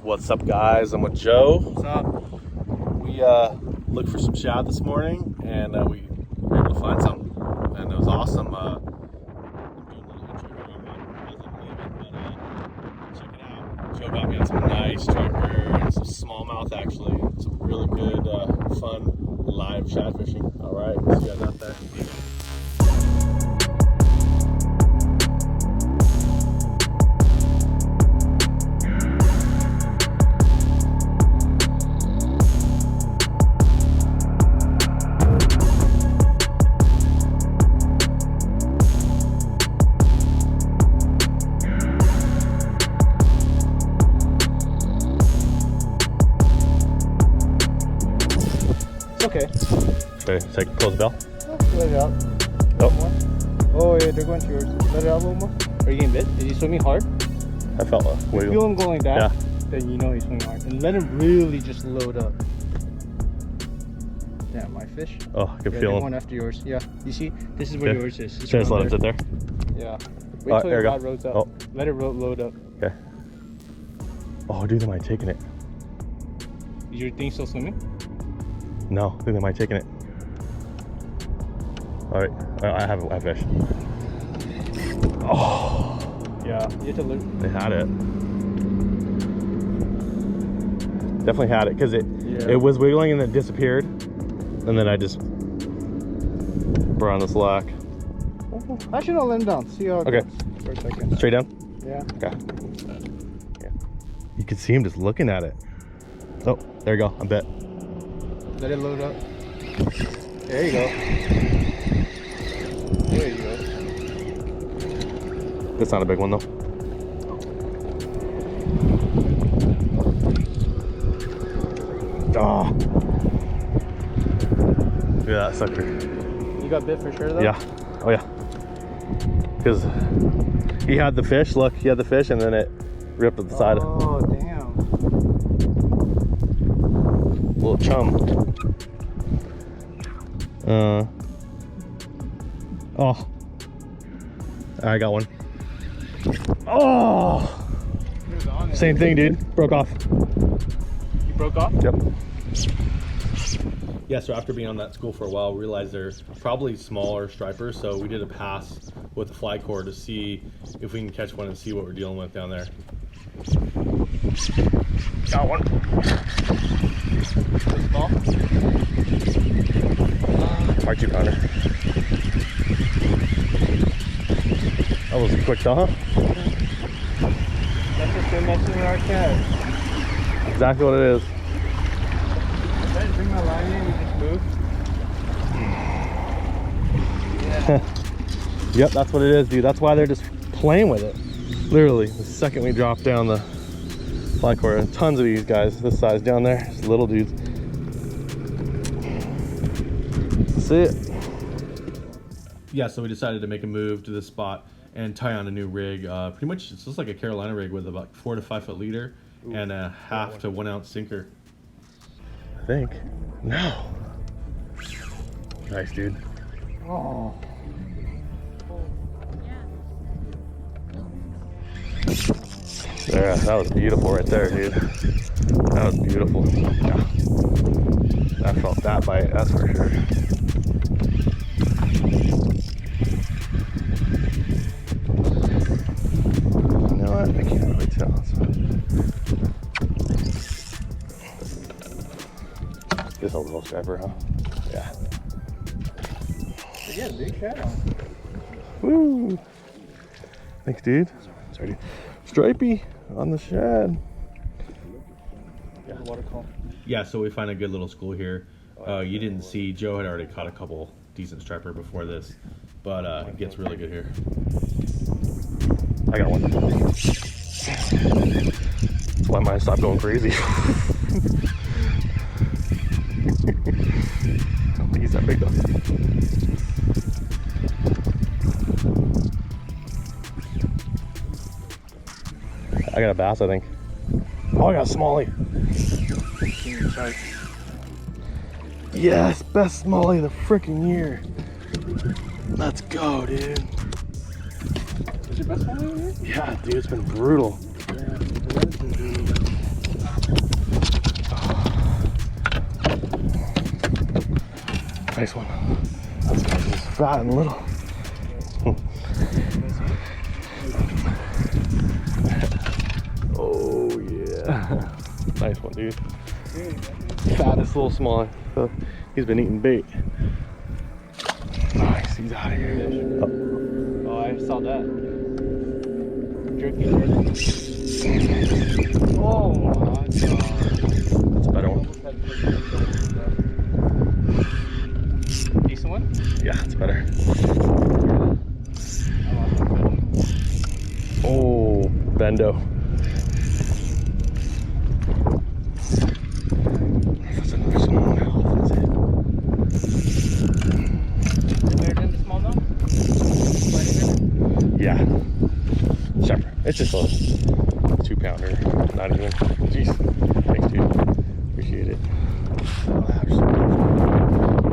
What's up, guys? I'm with Joe. What's up? We looked for some shad this morning, and we were able to find some, and it was awesome. I'm doing a little intro here on my present leaving, but check it out. Joe got me on some nice striper and some smallmouth, actually. Some really good, fun live shad fishing. All right, see you guys out there. Okay. Okay, close the bell. Let it out. Oh yeah, they're going to yours. Let it out a little more. Are you getting bit? Is he swimming hard? I felt a If you wiggle. feel him going like that, Yeah. then you know he's swimming hard. And let him really just load up. Damn, my fish. Oh, I can Yeah, feel they're him. going after yours. Yeah. You see? This is where Okay. yours is. It's Should I just around let him there. sit there? Yeah. Wait Alright, till there your you rod go. loads up. Oh. Let it load up. Okay. Oh, dude, they might have taken it. Is your thing still swimming? No, I think they might have taken it. All right, I have fish. Oh, Yeah. You have to look. they had it. Definitely had it because it was wiggling and then disappeared, and then I just brought on the slack. Actually, no, let him down. See how it Okay. goes for a second. Straight down. Yeah. Okay. Yeah. You could see him just looking at it. Oh, there you go. I bet. Let it load up. There you go. There you go. That's not a big one though. Oh. Yeah, that sucker. You got bit for sure though? Yeah. Oh yeah. Because he had the fish. Look, he had the fish, and then it ripped up the side. Oh damn. Little chum. Oh. I got one. Oh. He was on it. Same thing, dude. Broke off. You broke off? Yep. Yeah, so after being on that school for a while, we realized there's probably smaller stripers, so we did a pass with the fly cord to see if we can catch one and see what we're dealing with down there. Got one. Small? Part 2 pounder. That was quick though, huh? That's just good messing with our cat. Exactly what it is. If I just bring my line in, you just move. Yeah. Yep, that's what it is, dude. That's why they're just playing with it. Literally, the second we drop down the fly cord, tons of these guys this size down there, just little dudes. See it. Yeah, so we decided to make a move to this spot and tie on a new rig. Pretty much, it's just like a Carolina rig with about 4 to 5 foot leader. Ooh, and a half to 1 ounce sinker. I think. No. Nice, dude. Oh. Yeah, that was beautiful right there, dude. That was beautiful. Yeah. I felt that bite, that's for sure. You know what? I can't really tell. Just a little striper, huh? Yeah. Yeah, big shadow. Woo! Thanks, dude. Sorry, dude. Stripey on the shad. Yeah. Water call. Yeah, so we find a good little school here. You didn't see, Joe had already caught a couple decent striper before this, but it gets really good here. I got one. That's why mine stopped going crazy. I don't think he's that big though. I got a bass, I think. Oh, I got a smallie. Yes, best smallie of the freaking year. Let's go, dude. Is your best one in here? Yeah, dude, it's been brutal. Yeah, the weather's been really good. nice one. This guy's just fat and little. Oh yeah. Nice one, dude. Fattest little smaller. He's been eating bait. Nice, he's out of here. Oh, I saw that. Jerky. Oh my god. That's a better one. Decent one? Yeah, it's better. Oh, bendo. That's another small mouth. Better than the small though? Yeah. Sharper. It's just a 2-pounder. Not even. Jeez. Thanks, dude. Appreciate it.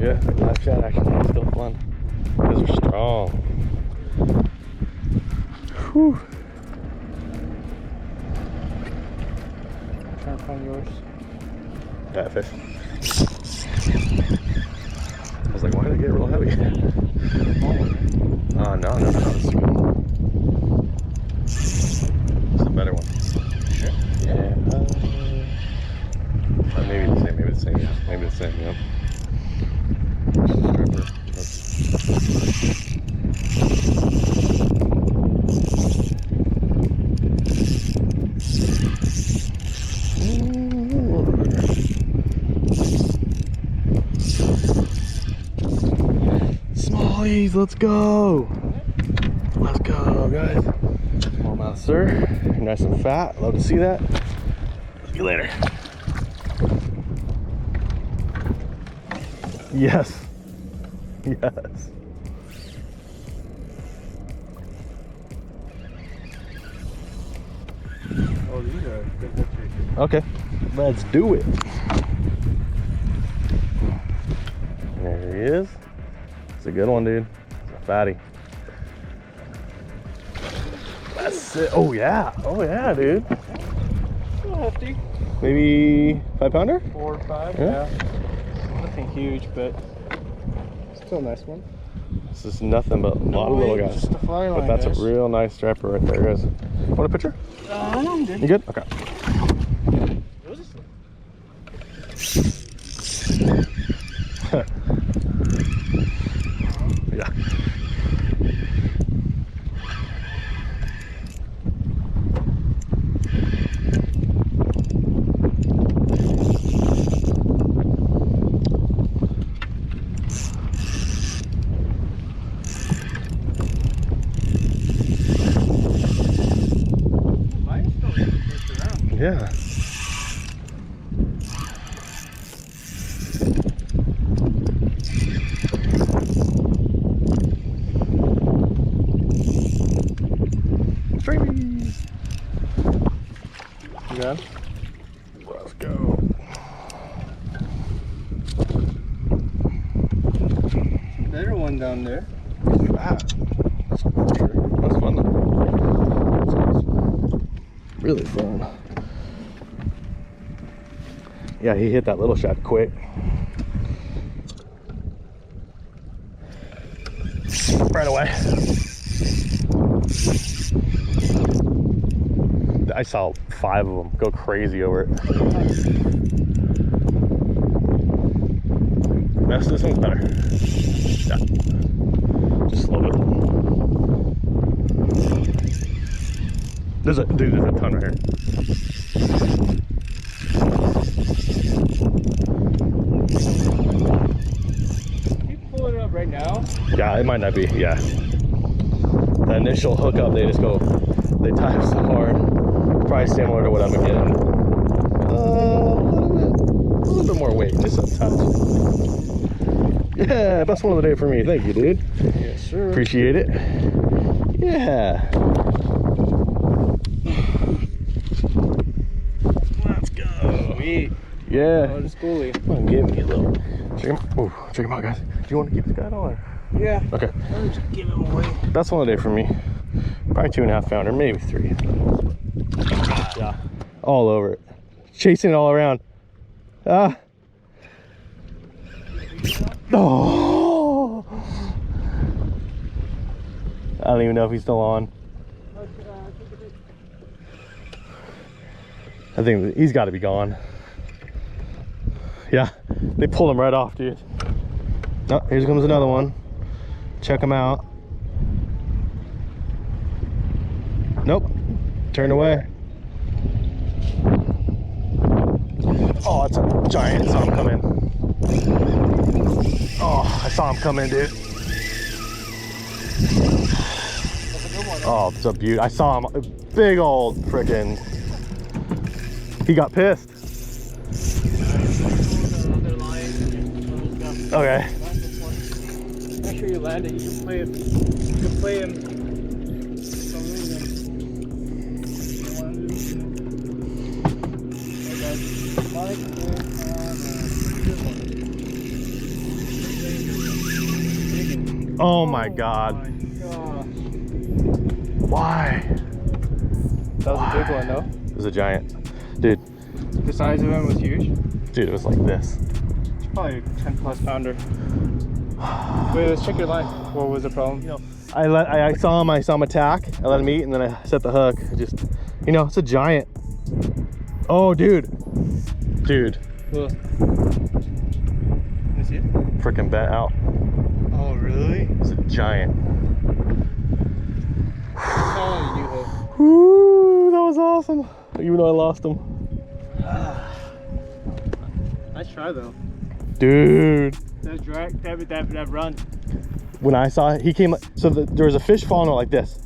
Yeah, live chat actually is still fun. Those are strong. Whew. I'm trying to find yours. That fish. I was like, why did it get real heavy? No. It's a good one. It's a better one. Sure? Yeah. Maybe the same. Yeah. Maybe the same, yeah. Smallies, let's go. Let's go, guys. Smallmouth, sir. Nice and fat. Love to see that. See you later. Yes. Yes. Oh, these are good pictures. Okay. Let's do it. There he is. It's a good one, dude. It's a fatty. That's it. Oh yeah, dude. Still hefty. Maybe 5-pounder? 4 or 5, Yeah. yeah. Nothing huge, but still a nice one. This is nothing but a lot of little guys. Just a fly line, But that's guys. a real nice striper right there, guys. Want a picture? I'm good. You good? Okay. What is Yeah. Yeah. Streamies. You got him? Let's go. Better one down there. That's fun though. Really fun. Yeah, he hit that little shad quick. Right away. I saw 5 of them go crazy over it. This one's better. Yeah. Just slow it. There's a ton right here. You pull it up right now? Yeah, it might not be. Yeah. The initial hookup, they tie up so hard. Probably similar to what I've been getting. A little bit more weight, just a touch. Yeah, best one of the day for me. Thank you, dude. Yes, sir. Appreciate it. Yeah. Let's go. Sweet. Yeah. Oh, the schoolie. Come on, give me a little. Check him out, guys. Do you want to keep this guy on? Or? Yeah. Okay. I'll just give him away. Best one of the day for me. Probably 2.5 pounder, maybe 3. Yeah. All over it. Chasing it all around. Ah. Oh! I don't even know if he's still on. I think he's got to be gone. Yeah, they pulled him right off, dude. Oh, here comes another one. Check him out. Nope. Turn away. Oh, it's a giant. I saw him come in. Oh, I saw him come in, dude. Oh, it's a beauty. I saw him. Big old frickin'. He got pissed. Okay. Make sure you land it. You can play him. You can play him. Oh my god. Why? That was a big one, though. It was a giant. Dude. The size of him was huge. Dude, it was like this. It's probably a 10+ pounder. Wait, let's check your line. What was the problem? You know, I saw him attack. I let him eat, and then I set the hook. I just, you know, it's a giant. Oh, dude. Dude. Cool. Let me see it. Freaking bent out. Oh, really? It's a giant. Oh, you hook. Woo, that was awesome. Even though I lost him. Nice try, though. Dude. That drag, that run. When I saw it, he came, so there was a fish falling out like this.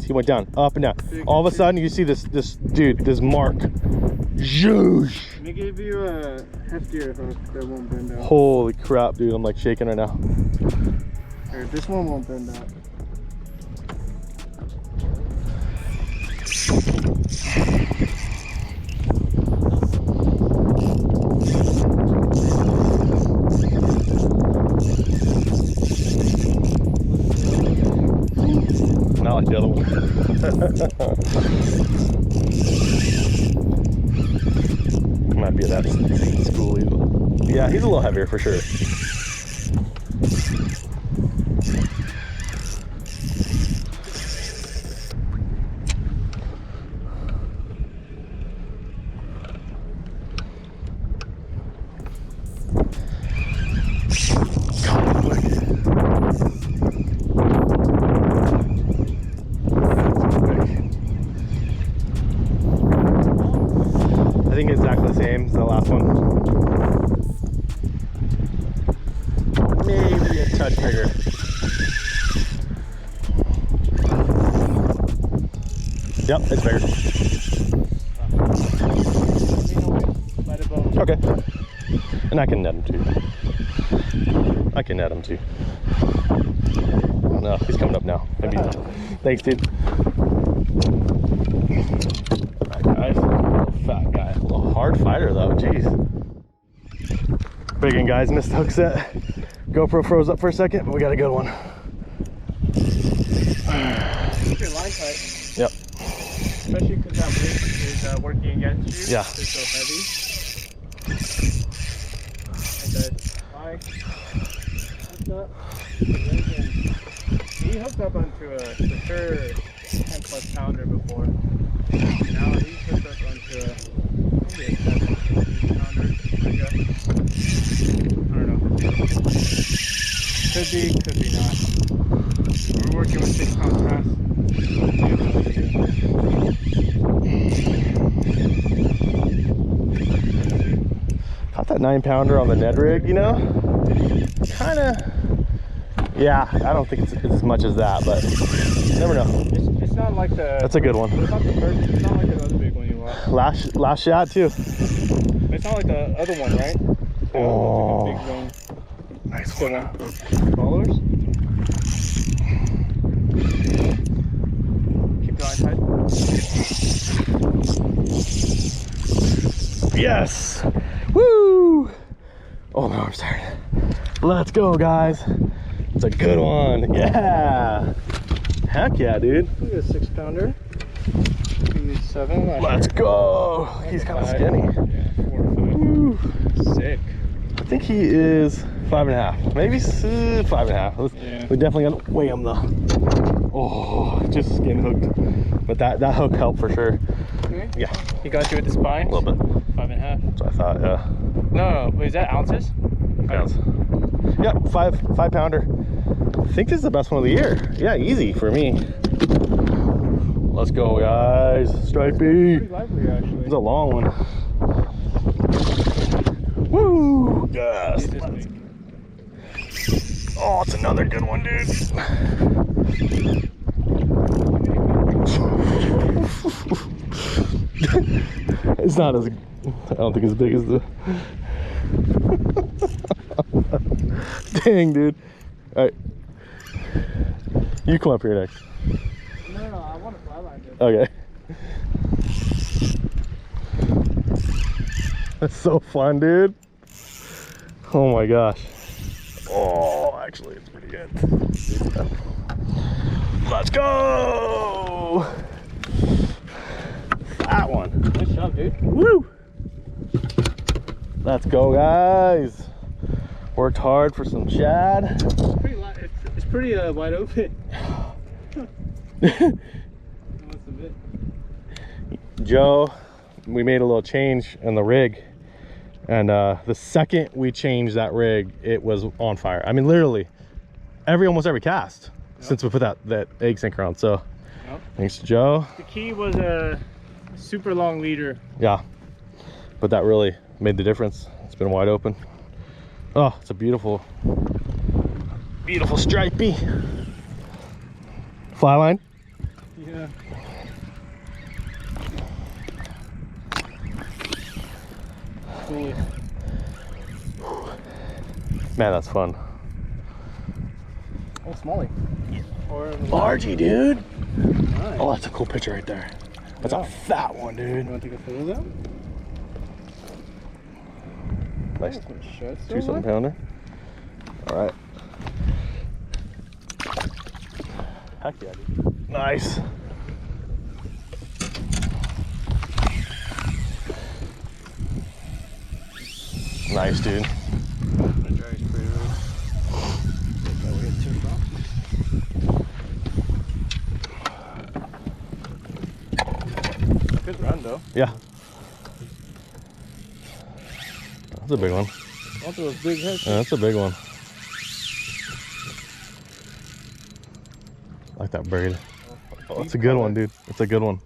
He went down, up and down. All of a sudden, you see this dude, this mark. Zhoosh. Let me give you a heftier hook that won't bend out. Holy crap, dude, I'm like shaking right now. Here, this one won't bend out. Not like the other one. Might be that schoolie. Yeah, he's a little heavier for sure. I think exactly the same as the last one. Maybe a touch bigger. Yep, it's bigger. Okay. And I can net him too. Oh no, he's coming up now. Maybe. Thanks, dude. Alright, guys. Little fat guy. A little hard fighter though, jeez. Big one, guys. Missed the hook set. GoPro froze up for a second, but we got a good one. Keep your line tight. Yep. Especially because that weight is working against you. Yeah. It's so heavy. Okay. He hooked up onto a for sure 10+ pounder before. Now he's hooked up onto maybe a 7 pounder, I guess. I don't know. Could be not. We're working with 6 pound cast. Caught that 9 pounder on the Ned rig, you know? Kinda. Yeah, I don't think it's as much as that, but you never know. It's not like the. That's a good one. It's not the first. It's not like the other big one you watched. Last shot too. It's not like the other one, right? Oh. Like a big one. Nice one. Followers. Keep your line tight. Yes! Woo! Oh, my arm's tired. Let's go, guys. It's a good one. Yeah! Heck yeah, dude. Look at a 6 pounder. Maybe 7. Let's go! He's kind of skinny. Yeah, 4 or 5. Woo. Sick. I think he is 5.5, maybe 5.5. Yeah. We definitely gotta weigh them though. Oh, just skin hooked, but that hook helped for sure. Okay. Yeah, He got you with the spine? a little bit. 5.5. So I thought, yeah. No, wait, is that ounces? Pounds. Yep, 5 pounder. I think this is the best one of the year. Yeah, easy for me. Let's go, guys. Stripey. Pretty lively, actually. It's a long one. Woo! Yes. He's this big. Oh, it's another good one, dude. It's not as, I don't think as big as the. Dang, dude. All right. You come up here next. No, I want to fly line this. Okay. That's so fun, dude. Oh my gosh. Oh, actually, it's pretty good. Let's go. That one. Nice job, dude. Woo. Let's go, guys. Worked hard for some shad. It's pretty wide open. That's a bit. Joe, we made a little change in the rig, and the second we changed that rig, it was on fire. I mean, literally almost every cast since we put that egg sinker on. So thanks to Joe. The key was a super long leader. Yeah, but that really made the difference. It's been wide open. Oh, it's a beautiful stripey fly line. Yeah. Cool. Man, that's fun. Oh, Smalley. Or Largy, dude. nice. Oh, that's a cool picture right there. That's a fat one, dude. You want to take a photo of that? Nice. Shad 2-7 pounder. All right. Heck yeah, dude. Nice. Nice, dude. Good run, though. Yeah. That's a big one. Both of those big heads. Yeah, that's a big one. I like that braid. Oh, that's a good one, dude. That's a good one.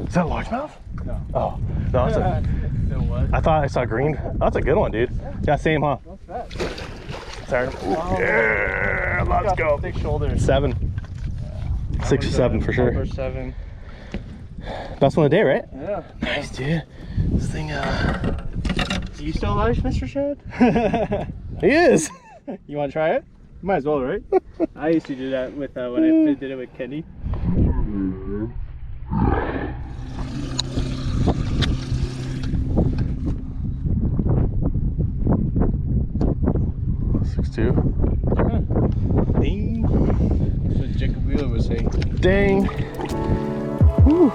Is that a largemouth? No. Oh, no, that's a, It was. I thought I saw green. That's a good one, dude. Yeah, same, huh? Not bad. Sorry. Yeah, let's go. Thick shoulders. 7. 6 or 7 for sure. Number 7. Best one of the day, right? Yeah. Nice, dude. This thing, Are you still alive, Mr. Shad? he is. You want to try it? Might as well, right? I used to do that with when I did it with Kenny. Two. Ding. That's what Jacob Wheeler was saying. Dang. Woo.